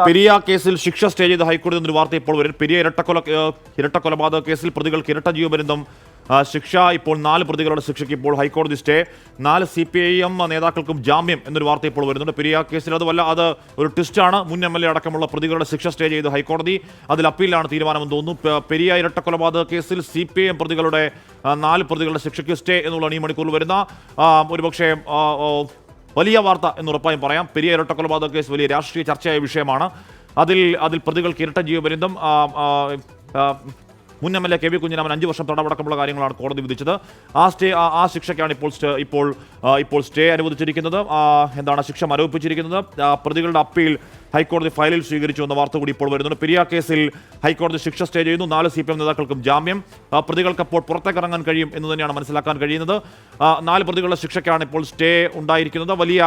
പെരിയ കേസിൽ ശിക്ഷ സ്റ്റേ ചെയ്ത ഹൈക്കോടതി എന്നൊരു വാർത്ത ഇപ്പോൾ വരും. പെരിയ ഇരട്ടക്കൊലപാതക കേസിൽ പ്രതികൾക്ക് ഇരട്ട ജീവപര്യന്തം ശിക്ഷ. ഇപ്പോൾ 4 പ്രതികളുടെ ശിക്ഷയ്ക്ക് ഇപ്പോൾ ഹൈക്കോടതി സ്റ്റേ. 4 CPIM നേതാക്കൾക്കും ജാമ്യം എന്നൊരു വാർത്ത ഇപ്പോൾ വരുന്നുണ്ട്. പെരിയ കേസിൽ അത് ഒരു ട്വിസ്റ്റാണ്. മുൻ MLA അടക്കമുള്ള പ്രതികളുടെ ശിക്ഷ സ്റ്റേ ചെയ്ത് ഹൈക്കോടതി. അതിൽ അപ്പീലാണ് തീരുമാനമെന്ന് തോന്നുന്നു. പെരിയ ഇരട്ടക്കൊലപാതക കേസിൽ CPIM പ്രതികളുടെ 4 പ്രതികളുടെ ശിക്ഷയ്ക്ക് സ്റ്റേ എന്നുള്ളതാണ് ഈ മണിക്കൂറിൽ വരുന്ന ഒരുപക്ഷെ വലിയ വാർത്ത എന്നുറപ്പായും പറയാം. പെരിയ ഇരട്ടക്കൊലപാതക കേസ് വലിയ രാഷ്ട്രീയ ചർച്ചയായ വിഷയമാണ്. അതിൽ പ്രതികൾക്ക് ഇരട്ട ജീവപര്യന്തം, മുൻ MLA KV കുഞ്ഞിരാമൻ 5 വർഷം തടവടക്കമുള്ള കാര്യങ്ങളാണ് കോടതി വിധിച്ചത്. ആ ശിക്ഷയ്ക്കാണ് ഇപ്പോൾ സ്റ്റേ അനുവദിച്ചിരിക്കുന്നത്. എന്താണ് ശിക്ഷ മരവിപ്പിച്ചിരിക്കുന്നത്. പ്രതികളുടെ അപ്പീൽ ഹൈക്കോടതി ഫയലിൽ സ്വീകരിച്ചു എന്ന വാർത്ത കൂടി ഇപ്പോൾ വരുന്നുണ്ട്. പെരിയ കേസിൽ ഹൈക്കോടതി ശിക്ഷ സ്റ്റേ ചെയ്യുന്നു. 4 CPM നേതാക്കൾക്കും ജാമ്യം. പ്രതികൾക്ക് അപ്പോൾ പുറത്തേക്കിറങ്ങാൻ കഴിയും എന്ന് തന്നെയാണ് മനസ്സിലാക്കാൻ കഴിയുന്നത്. 4 പ്രതികളുടെ ശിക്ഷയ്ക്കാണ് ഇപ്പോൾ സ്റ്റേ ഉണ്ടായിരിക്കുന്നത്. വലിയ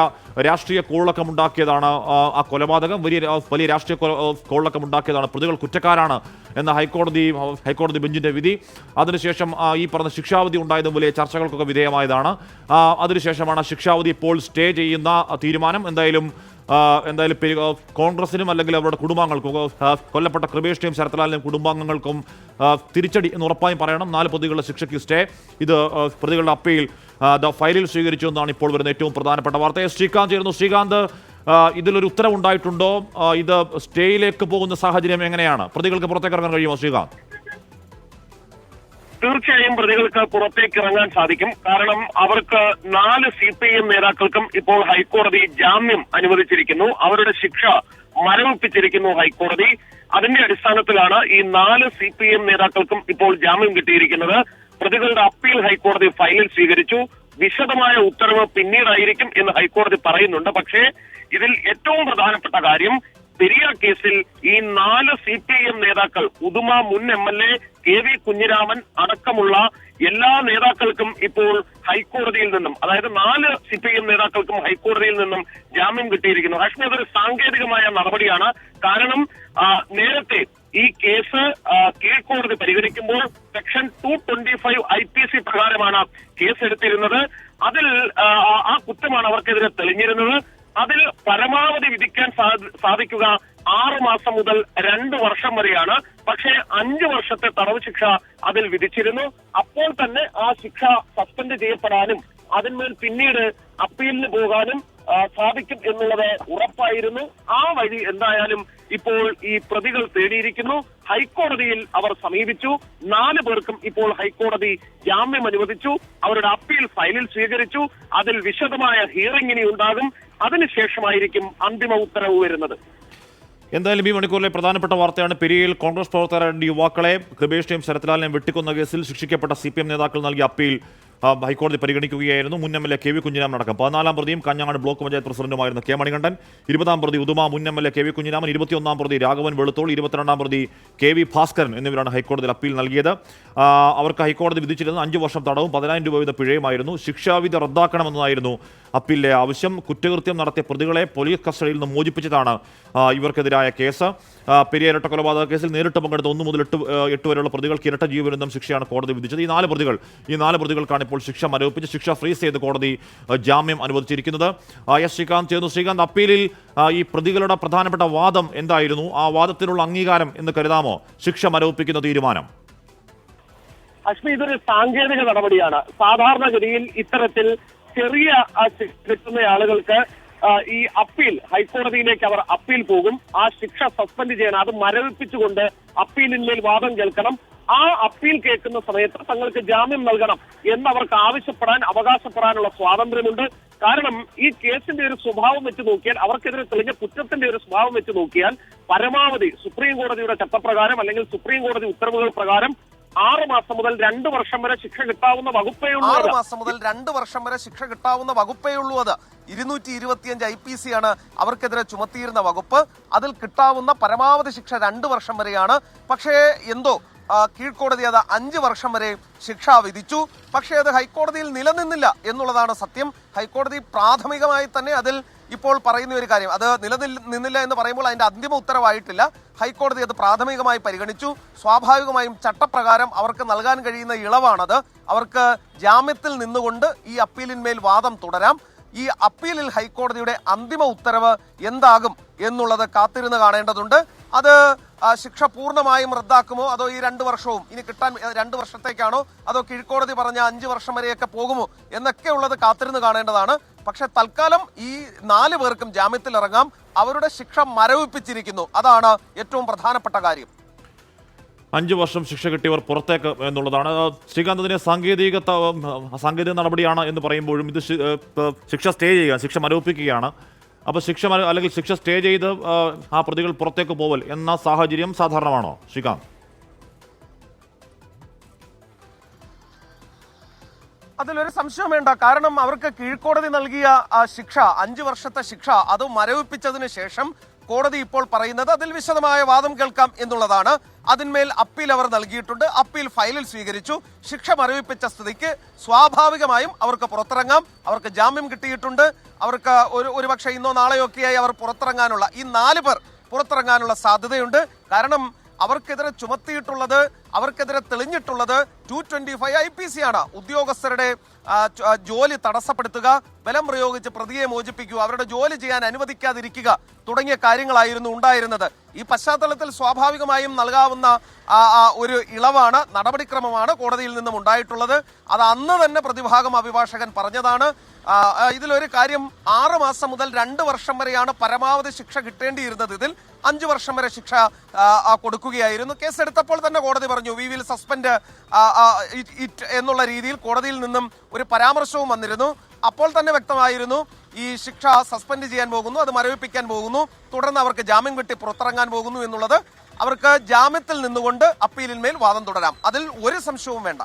രാഷ്ട്രീയ കോളിളക്കമുണ്ടാക്കിയതാണ് ആ കൊലപാതകം. വലിയ രാഷ്ട്രീയ കോളിളക്കമുണ്ടാക്കിയതാണ്. പ്രതികൾ കുറ്റക്കാരാണ് എന്ന ഹൈക്കോടതി ബെഞ്ചിന്റെ വിധി. അതിനുശേഷം ഈ പറഞ്ഞ ശിക്ഷാവധി ഉണ്ടായതും വലിയ ചർച്ചകൾക്കൊക്കെ വിധേയമായതാണ്. അതിനുശേഷമാണ് ശിക്ഷാവധി ഇപ്പോൾ സ്റ്റേ ചെയ്യുന്ന തീരുമാനം. എന്തായാലും കോൺഗ്രസിനും അല്ലെങ്കിൽ അവരുടെ കുടുംബാംഗങ്ങൾക്കും, കൊല്ലപ്പെട്ട കൃപേഷിന്റെയും ശരത്ലാലിന്റെയും കുടുംബാംഗങ്ങൾക്കും തിരിച്ചടി എന്ന് ഉറപ്പായും പറയണം. 4 പ്രതികളുടെ ശിക്ഷയ്ക്ക് സ്റ്റേ. ഇത് പ്രതികളുടെ അപ്പീൽ ഫയലിൽ സ്വീകരിച്ചു എന്നാണ് ഇപ്പോൾ വരുന്ന ഏറ്റവും പ്രധാനപ്പെട്ട വാർത്ത. ശ്രീകാന്ത് ചേരുന്നു. ശ്രീകാന്ത്, ഇതിലൊരു ഉത്തരവുണ്ടായിട്ടുണ്ടോ? ഇത് സ്റ്റേയിലേക്ക് പോകുന്ന സാഹചര്യം എങ്ങനെയാണ്? പ്രതികൾക്ക് പുറത്തേക്ക് ഇറങ്ങാൻ കഴിയുമോ ശ്രീകാന്ത്? തീർച്ചയായും പ്രതികൾക്ക് പുറത്തേക്ക് ഇറങ്ങാൻ സാധിക്കും. കാരണം അവർക്ക് 4 CPIM നേതാക്കൾക്കും ഇപ്പോൾ ഹൈക്കോടതി ജാമ്യം അനുവദിച്ചിരിക്കുന്നു. അവരുടെ ശിക്ഷ മരവിപ്പിച്ചിരിക്കുന്നു ഹൈക്കോടതി. അതിന്റെ അടിസ്ഥാനത്തിലാണ് ഈ 4 CPIM നേതാക്കൾക്കും ഇപ്പോൾ ജാമ്യം കിട്ടിയിരിക്കുന്നത്. പ്രതികളുടെ അപ്പീൽ ഹൈക്കോടതി ഫയലിൽ സ്വീകരിച്ചു. വിശദമായ ഉത്തരവ് പിന്നീടായിരിക്കും എന്ന് ഹൈക്കോടതി പറയുന്നുണ്ട്. പക്ഷേ ഇതിൽ ഏറ്റവും പ്രധാനപ്പെട്ട കാര്യം, പെരിയ കേസിൽ ഈ 4 CPIM നേതാക്കൾ, ഉദുമ മുൻ MLA KV കുഞ്ഞിരാമൻ അടക്കമുള്ള എല്ലാ നേതാക്കൾക്കും ഇപ്പോൾ ഹൈക്കോടതിയിൽ നിന്നും, അതായത് 4 CPIM നേതാക്കൾക്കും ഹൈക്കോടതിയിൽ നിന്നും ജാമ്യം കിട്ടിയിരിക്കുന്നു. ഹാഷ്മി, അതൊരു സാങ്കേതികമായ നടപടിയാണ്. കാരണം നേരത്തെ ഈ കേസ് കീഴ്ക്കോടതി പരിഗണിക്കുമ്പോൾ സെക്ഷൻ 225 IPC പ്രകാരമാണ് കേസ് എടുത്തിരുന്നത്. അതിൽ ആ കുറ്റമാണ് അവർക്കെതിരെ തെളിഞ്ഞിരുന്നത്. അതിൽ പരമാവധി വിധിക്കാൻ സാധിക്കുക 6 മാസം മുതൽ 2 വർഷം വരെയാണ്. പക്ഷേ 5 വർഷത്തെ തടവ് ശിക്ഷ അതിൽ വിധിച്ചിരുന്നു. അപ്പോൾ തന്നെ ആ ശിക്ഷ സസ്പെൻഡ് ചെയ്യപ്പെടാനും അതിന്മേൽ പിന്നീട് അപ്പീലിന് പോകാനും സാധിക്കും എന്നുള്ളത് ഉറപ്പായിരുന്നു. ആ വഴി എന്തായാലും ഇപ്പോൾ ഈ പ്രതികൾ തേടിയിരിക്കുന്നു. ഹൈക്കോടതിയിൽ അവർ സമീപിച്ചു. 4 പേർക്കും ഇപ്പോൾ ഹൈക്കോടതി ജാമ്യം അനുവദിച്ചു. അവരുടെ അപ്പീൽ ഫയലിൽ സ്വീകരിച്ചു. അതിൽ വിശദമായ ഹിയറിംഗ് ഇനി ഉണ്ടാകും. അതിനുശേഷമായിരിക്കും അന്തിമ ഉത്തരവ് വരുന്നത്. എന്തായാലും ഈ മണിക്കൂറിലെ പ്രധാനപ്പെട്ട വാർത്തയാണ്. പെരിയയിൽ കോൺഗ്രസ് പ്രവർത്തകരായ 2 യുവാക്കളെ കൃപേഷിനെയും ശരത്ലാലിനെയും വെട്ടിക്കൊന്ന കേസിൽ ശിക്ഷിക്കപ്പെട്ട CPM നേതാക്കൾ നൽകിയ അപ്പീൽ ഹൈക്കോടതി പരിഗണിക്കുകയായിരുന്നു. മുൻ MLA KV കുഞ്ഞിരാമൻ അടക്കം 14-ാം പ്രതിയും കാഞ്ഞങ്ങാട് ബ്ലോക്ക് പഞ്ചായത്ത് പ്രസിഡന്റുമായിരുന്ന K മണികണ്ഠൻ, 20-ാം പ്രതി ഉദുമ മുൻ MLA KV കുഞ്ഞിരാമൻ, 21-ാം പ്രതി രാഘവൻ വെളുത്തോൾ, 22-ാം പ്രതി KV ഭാസ്കരൻ എന്നിവരാണ് ഹൈക്കോടതിയിൽ അപ്പീൽ നൽകിയത്. അവർക്ക് ഹൈക്കോടതി വിധിച്ചിരുന്നത് 5 വർഷം തടവും 10,000 രൂപ വീത പിഴയുമായിരുന്നു. ശിക്ഷാവിധി റദ്ദാക്കണമെന്നതായിരുന്നു അപ്പീലിലെ ആവശ്യം. കുറ്റകൃത്യം നടത്തിയ പ്രതികളെ പോലീസ് കസ്റ്റഡിയിൽ നിന്ന് മോചിപ്പിച്ചതാണ് ഇവർക്കെതിരായ കേസ്. പെരിയ ഇരട്ടക്കൊലപാതക കേസിൽ നേരിട്ട് പങ്കെടുത്ത 1 മുതൽ 8 വരെയുള്ള പ്രതികൾക്ക് ഇരട്ട ജീവപര്യന്തം ശിക്ഷയാണ് കോടതി വിധിച്ചത്. ഈ 4 പ്രതികൾക്കാണ് ഇപ്പോൾ ശിക്ഷ മരവിപ്പിച്ച് ശിക്ഷ ഫ്രീസ് ചെയ്ത് കോടതി ജാമ്യം അനുവദിച്ചിരിക്കുന്നത്. ശ്രീകാന്ത് ചേർന്നു. ശ്രീകാന്ത്, അപ്പീലിൽ ഈ പ്രതികളുടെ പ്രധാനപ്പെട്ട വാദം എന്തായിരുന്നു? ആ വാദത്തിനുള്ള അംഗീകാരം എന്ന് കരുതാമോ ശിക്ഷ മരവിപ്പിക്കുന്ന തീരുമാനം? അശ്മി, ഇതൊരു സാങ്കേതിക നടപടിയാണ്. സാധാരണഗതിയിൽ ഇത്തരത്തിൽ ചെറിയ കിട്ടുന്ന ആളുകൾക്ക് ഈ അപ്പീൽ ഹൈക്കോടതിയിലേക്ക് അവർ അപ്പീൽ പോകും. ആ ശിക്ഷ സസ്പെൻഡ് ചെയ്യണം. അത് മരവിപ്പിച്ചുകൊണ്ട് അപ്പീലിന്മേൽ വാദം കേൾക്കണം. ആ അപ്പീൽ കേൾക്കുന്ന സമയത്ത് തങ്ങൾക്ക് ജാമ്യം നൽകണം എന്നവർക്ക് അവകാശപ്പെടാനുള്ള സ്വാതന്ത്ര്യമുണ്ട്. കാരണം ഈ കേസിന്റെ ഒരു സ്വഭാവം വെച്ച് നോക്കിയാൽ, അവർക്കെതിരെ തെളിഞ്ഞ കുറ്റത്തിന്റെ ഒരു സ്വഭാവം വെച്ച് നോക്കിയാൽ, പരമാവധി സുപ്രീം കോടതിയുടെ ചട്ടപ്രകാരം അല്ലെങ്കിൽ സുപ്രീം കോടതി ഉത്തരവുകൾ പ്രകാരം 6 മാസം മുതൽ 2 വർഷം വരെ ശിക്ഷ കിട്ടാവുന്ന വകുപ്പേ ഉള്ളൂ. 6 മാസം മുതൽ 2 വർഷം വരെ ശിക്ഷ കിട്ടാവുന്ന വകുപ്പേ ഉള്ളൂ. അത് 225 IPC ആണ് അവർക്കെതിരെ ചുമത്തിയിരുന്ന വകുപ്പ്. അതിൽ കിട്ടാവുന്ന പരമാവധി ശിക്ഷ 2 വർഷം വരെയാണ്. പക്ഷേ എന്തോ കീഴ്ക്കോടതി അത് 5 വർഷം വരെ ശിക്ഷ വിധിച്ചു. പക്ഷേ അത് ഹൈക്കോടതിയിൽ നിലനിന്നില്ല എന്നുള്ളതാണ് സത്യം. ഹൈക്കോടതി പ്രാഥമികമായി തന്നെ അതിൽ ഇപ്പോൾ പറയുന്ന ഒരു കാര്യം, അത് നിലനിന്നില്ല എന്ന് പറയുമ്പോൾ അതിന്റെ അന്തിമ ഉത്തരവായിട്ടില്ല. ഹൈക്കോടതി അത് പ്രാഥമികമായി പരിഗണിച്ചു. സ്വാഭാവികമായും ചട്ടപ്രകാരം അവർക്ക് നൽകാൻ കഴിയുന്ന ഇളവാണത്. അവർക്ക് ജാമ്യത്തിൽ നിന്നുകൊണ്ട് ഈ അപ്പീലിന്മേൽ വാദം തുടരാം. ഈ അപ്പീലിൽ ഹൈക്കോടതിയുടെ അന്തിമ ഉത്തരവ് എന്താകും എന്നുള്ളത് കാത്തിരുന്ന് കാണേണ്ടതുണ്ട്. അത് ശിക്ഷ പൂർണ്ണമായും റദ്ദാക്കുമോ, അതോ ഈ 2 വർഷവും ഇനി കിട്ടാൻ 2 വർഷത്തേക്കാണോ, അതോ കീഴ്ക്കോടതി പറഞ്ഞ 5 വർഷം വരെയൊക്കെ പോകുമോ എന്നൊക്കെ ഉള്ളത് കാത്തിരുന്ന് കാണേണ്ടതാണ്. പക്ഷെ തൽക്കാലം ഈ 4 പേർക്കും ജാമ്യത്തിൽ ഇറങ്ങാം. അവരുടെ ശിക്ഷ മരവിപ്പിച്ചിരിക്കുന്നു. അതാണ് ഏറ്റവും പ്രധാനപ്പെട്ട കാര്യം. 5 വർഷം ശിക്ഷ കിട്ടിയവർ പുറത്തേക്ക് എന്നുള്ളതാണ്. ശ്രീകാന്ത്, ഇതിനെ സാങ്കേതിക നടപടിയാണ് എന്ന് പറയുമ്പോഴും ഇത് ശിക്ഷ സ്റ്റേ ചെയ്യുക, ശിക്ഷ മരവിപ്പിക്കുകയാണ്. അപ്പോൾ അല്ലെങ്കിൽ ശിക്ഷ സ്റ്റേ ചെയ്ത് ആ പ്രതികൾ പുറത്തേക്ക് പോവൽ എന്ന സാഹചര്യം സാധാരണമാണോ ശ്രീകാന്ത്? അതിലൊരു സംശയം വേണ്ട. കാരണം അവർക്ക് കീഴ്ക്കോടതി നൽകിയ ശിക്ഷ 5 വർഷത്തെ ശിക്ഷ അത് മരവിപ്പിച്ചതിന് ശേഷം കോടതി ഇപ്പോൾ പറയുന്നത് അതിൽ വിശദമായ വാദം കേൾക്കാം എന്നുള്ളതാണ്. അതിന്മേൽ അപ്പീൽ അവർ നൽകിയിട്ടുണ്ട്. അപ്പീൽ ഫയലിൽ സ്വീകരിച്ചു. ശിക്ഷ മരവിപ്പിച്ച സ്ഥിതിക്ക് സ്വാഭാവികമായും അവർക്ക് പുറത്തിറങ്ങാം. അവർക്ക് ജാമ്യം കിട്ടിയിട്ടുണ്ട്. അവർക്ക് ഒരുപക്ഷെ ഇന്നോ നാളെയോ ഒക്കെയായി അവർ പുറത്തിറങ്ങാനുള്ള ഈ 4 പേർ പുറത്തിറങ്ങാനുള്ള സാധ്യതയുണ്ട്. കാരണം അവർക്കെതിരെ ചുമത്തിയിട്ടുള്ളത്, അവർക്കെതിരെ തെളിഞ്ഞിട്ടുള്ളത് 225 IPC ആണ്. ഉദ്യോഗസ്ഥരുടെ ജോലി തടസ്സപ്പെടുത്തുക, ബലം പ്രയോഗിച്ച് പ്രതിയെ മോചിപ്പിക്കുക, അവരുടെ ജോലി ചെയ്യാൻ അനുവദിക്കാതിരിക്കുക തുടങ്ങിയ കാര്യങ്ങളായിരുന്നു ഉണ്ടായിരുന്നത്. ഈ പശ്ചാത്തലത്തിൽ സ്വാഭാവികമായും നൽകാവുന്ന ഒരു ഇളവാണ്, നടപടിക്രമമാണ് കോടതിയിൽ നിന്നും ഉണ്ടായിട്ടുള്ളത്. അത് അന്ന് തന്നെ പ്രതിഭാഗം അഭിഭാഷകൻ പറഞ്ഞതാണ്. ഇതിലൊരു കാര്യം, 6 മാസം മുതൽ 2 വർഷം വരെയാണ് പരമാവധി ശിക്ഷ കിട്ടേണ്ടിയിരുന്നത്. ഇതിൽ 5 വർഷം വരെ ശിക്ഷ കൊടുക്കുകയായിരുന്നു. കേസെടുത്തപ്പോൾ തന്നെ കോടതി പറഞ്ഞു വി വിൽ സസ്പെൻഡ് ഇറ്റ് എന്നുള്ള രീതിയിൽ കോടതിയിൽ നിന്നും ഒരു പരാമർശവും വന്നിരുന്നു. അപ്പോൾ തന്നെ വ്യക്തമായിരുന്നു ഈ ശിക്ഷ സസ്പെൻഡ് ചെയ്യാൻ പോകുന്നു, അത് മരവിപ്പിക്കാൻ പോകുന്നു, തുടർന്ന് അവർക്ക് ജാമ്യം കിട്ടി പുറത്തിറങ്ങാൻ പോകുന്നു എന്നുള്ളത്. അവർക്ക് ജാമ്യത്തിൽ നിന്നുകൊണ്ട് അപ്പീലിന്മേൽ വാദം തുടരാം. അതിൽ ഒരു സംശയവും വേണ്ട.